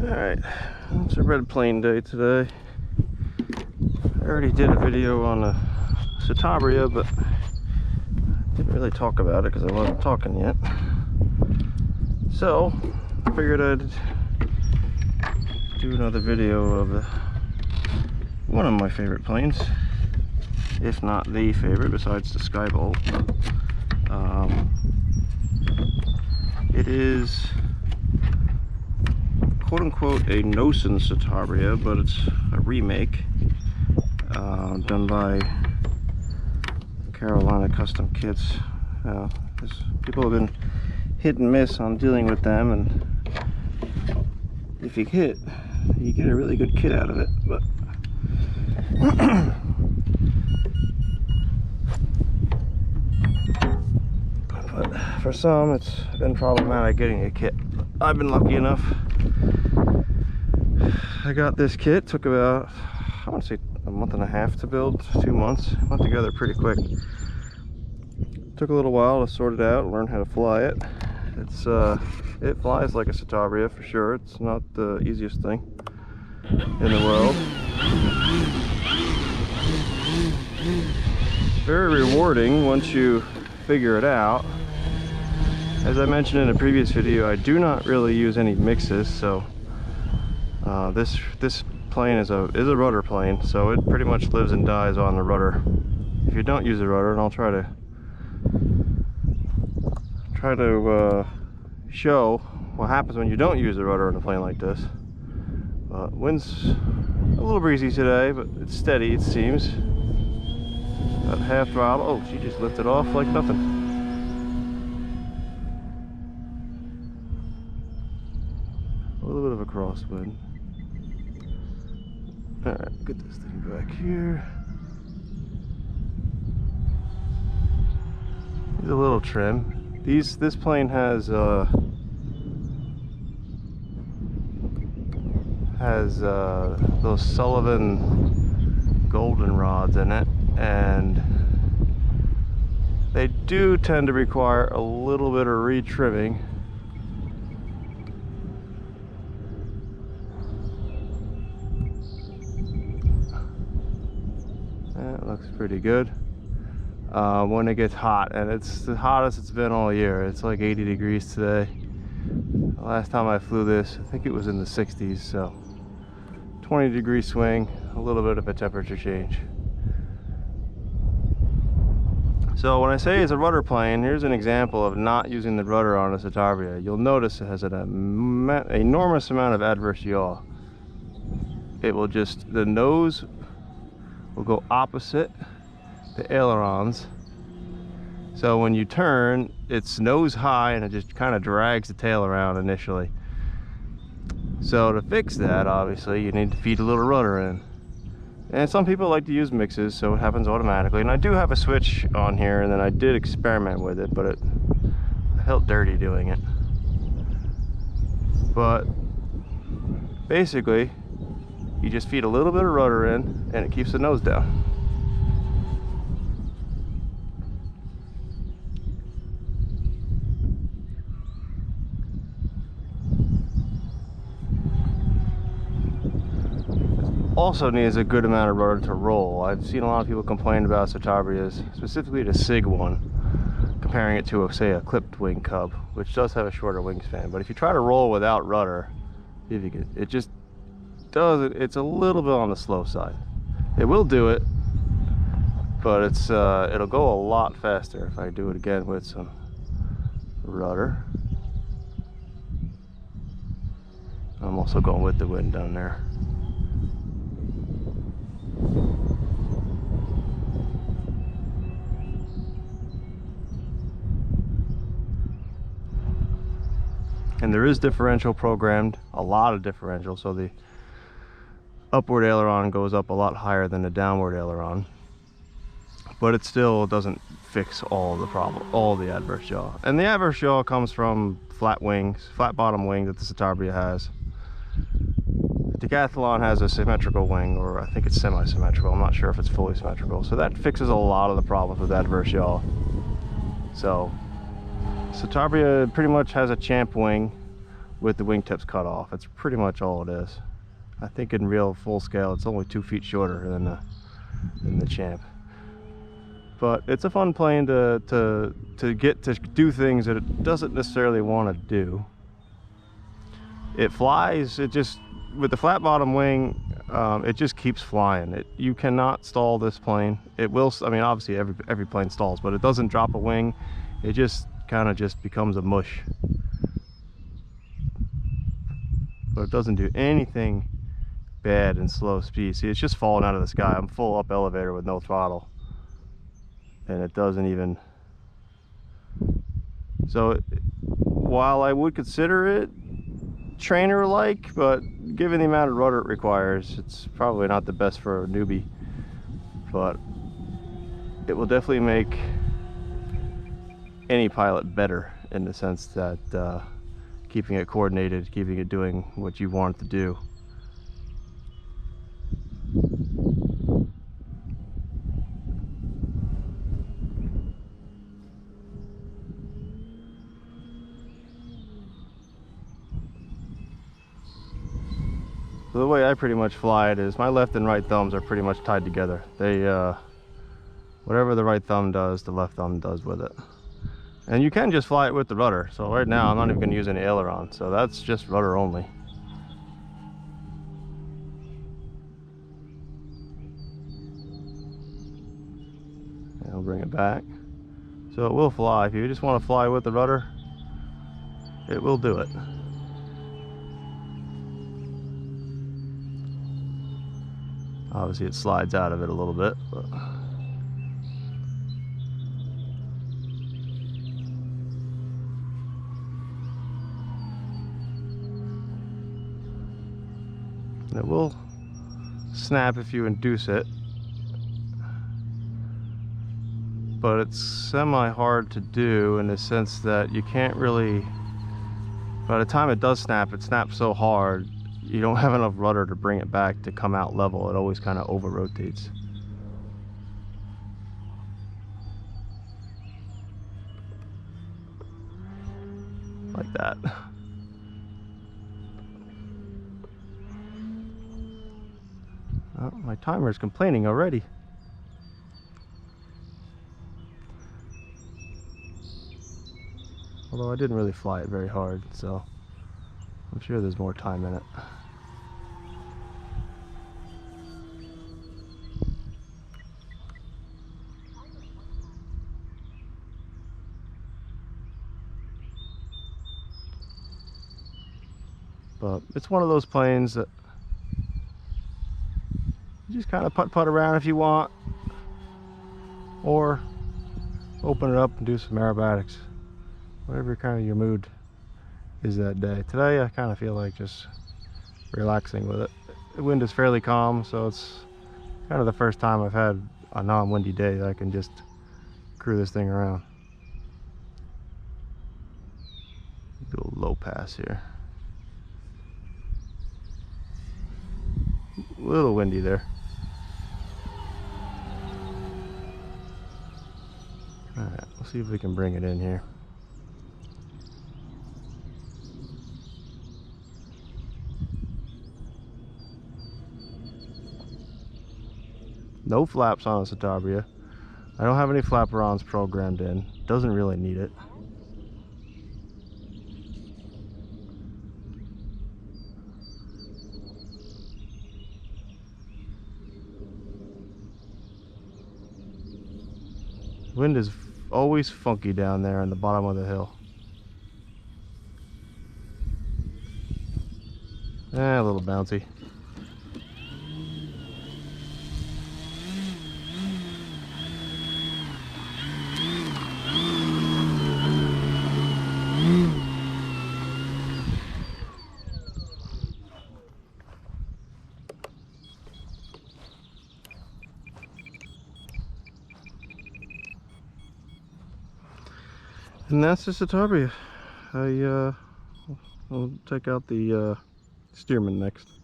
Alright, it's a red plane day today. I already did a video on the Citabria, but didn't really talk about it because I wasn't talking yet. So, I figured I'd do another video of one of my favorite planes, if not the favorite besides the Skybolt. It is quote-unquote a Nosen Citabria, but it's a remake done by Carolina Custom Kits. People have been hit and miss on dealing with them, and if you hit, you get a really good kit out of it. But for some, it's been problematic getting a kit. I've been lucky enough. I got this kit, took about, I want to say a month and a half to build, 2 months. Went together pretty quick. Took a little while to sort it out, learn how to fly it. It flies like a Citabria for sure. It's not the easiest thing in the world. Very rewarding once you figure it out. As I mentioned in a previous video, I do not really use any mixes, so this plane is a rudder plane, so it pretty much lives and dies on the rudder. If you don't use the rudder, and I'll try to show what happens when you don't use the rudder in a plane like this. Wind's a little breezy today, but it's steady, it seems. About half throttle. Oh, she just lifted off like nothing. A little bit of a crosswind. Alright, get this thing back here. He's a little trim. This plane has those Sullivan golden rods in it, and they do tend to require a little bit of retrimming. That looks pretty good. When it gets hot, and it's the hottest it's been all year. It's like 80 degrees today. The last time I flew this, I think it was in the 60s, so 20-degree swing, a little bit of a temperature change. So when I say it's a rudder plane, here's an example of not using the rudder on a Citabria. You'll notice it has an enormous amount of adverse yaw. It will just, the nose will go opposite the ailerons, so when you turn, it's nose high and it just kind of drags the tail around initially. So to fix that, obviously you need to feed a little rudder in, and some people like to use mixes, so it happens automatically. And I do have a switch on here, and then I did experiment with it, but I felt dirty doing it. But basically you just feed a little bit of rudder in and it keeps the nose down. Also needs a good amount of rudder to roll. I've seen a lot of people complain about Citabrias, specifically the SIG one, comparing it to, say, a clipped wing Cub, which does have a shorter wingspan. But if you try to roll without rudder, it just does. It's a little bit on the slow side. It will do it, but it'll go a lot faster if I do it again with some rudder. I'm also going with the wind down there. And there is differential programmed, a lot of differential, so the upward aileron goes up a lot higher than the downward aileron, but it still doesn't fix all the problem, all the adverse yaw. And the adverse yaw comes from flat wings, flat bottom wing that the Citabria has. Decathlon has a symmetrical wing, or I think it's semi-symmetrical. I'm not sure if it's fully symmetrical. So that fixes a lot of the problems with adverse yaw. So Citabria pretty much has a champ wing with the wingtips cut off. It's pretty much all it is. I think in real full scale it's only 2 feet shorter than the Champ. But it's a fun plane to get to do things that it doesn't necessarily want to do. It flies, it just, with the flat bottom wing, it just keeps flying. You cannot stall this plane. It will, I mean, obviously every plane stalls, but it doesn't drop a wing. It just kind of just becomes a mush. But it doesn't do anything bad in slow speed. See, it's just falling out of the sky. I'm full up elevator with no throttle, and it doesn't even. So while I would consider it trainer-like, but given the amount of rudder it requires, it's probably not the best for a newbie. But it will definitely make any pilot better, in the sense that keeping it coordinated, keeping it doing what you want it to do. So the way I pretty much fly it is my left and right thumbs are pretty much tied together. They, whatever the right thumb does, the left thumb does with it. And you can just fly it with the rudder. So right now I'm not even going to use any aileron. So that's just rudder only. And I'll bring it back. So it will fly. If you just want to fly with the rudder, it will do it. Obviously it slides out of it a little bit, but it will snap if you induce it, but it's semi hard to do in the sense that you can't really, by the time it does snap, it snaps so hard you don't have enough rudder to bring it back to come out level. It always kind of over rotates. Like that. Oh, my timer is complaining already. Although I didn't really fly it very hard, so I'm sure there's more time in it. But it's one of those planes that you just kind of putt-putt around if you want, or open it up and do some aerobatics, whatever kind of your mood is that day. Today I kind of feel like just relaxing with it. The wind is fairly calm, so it's kind of the first time I've had a non-windy day that I can just crew this thing around. Do a low pass here. A little windy there. Alright, we'll see if we can bring it in here. No flaps on a Citabria. I don't have any flaperons programmed in. Doesn't really need it. Wind is always funky down there on the bottom of the hill. A little bouncy. And that's the Citabria. I'll take out the Stearman next.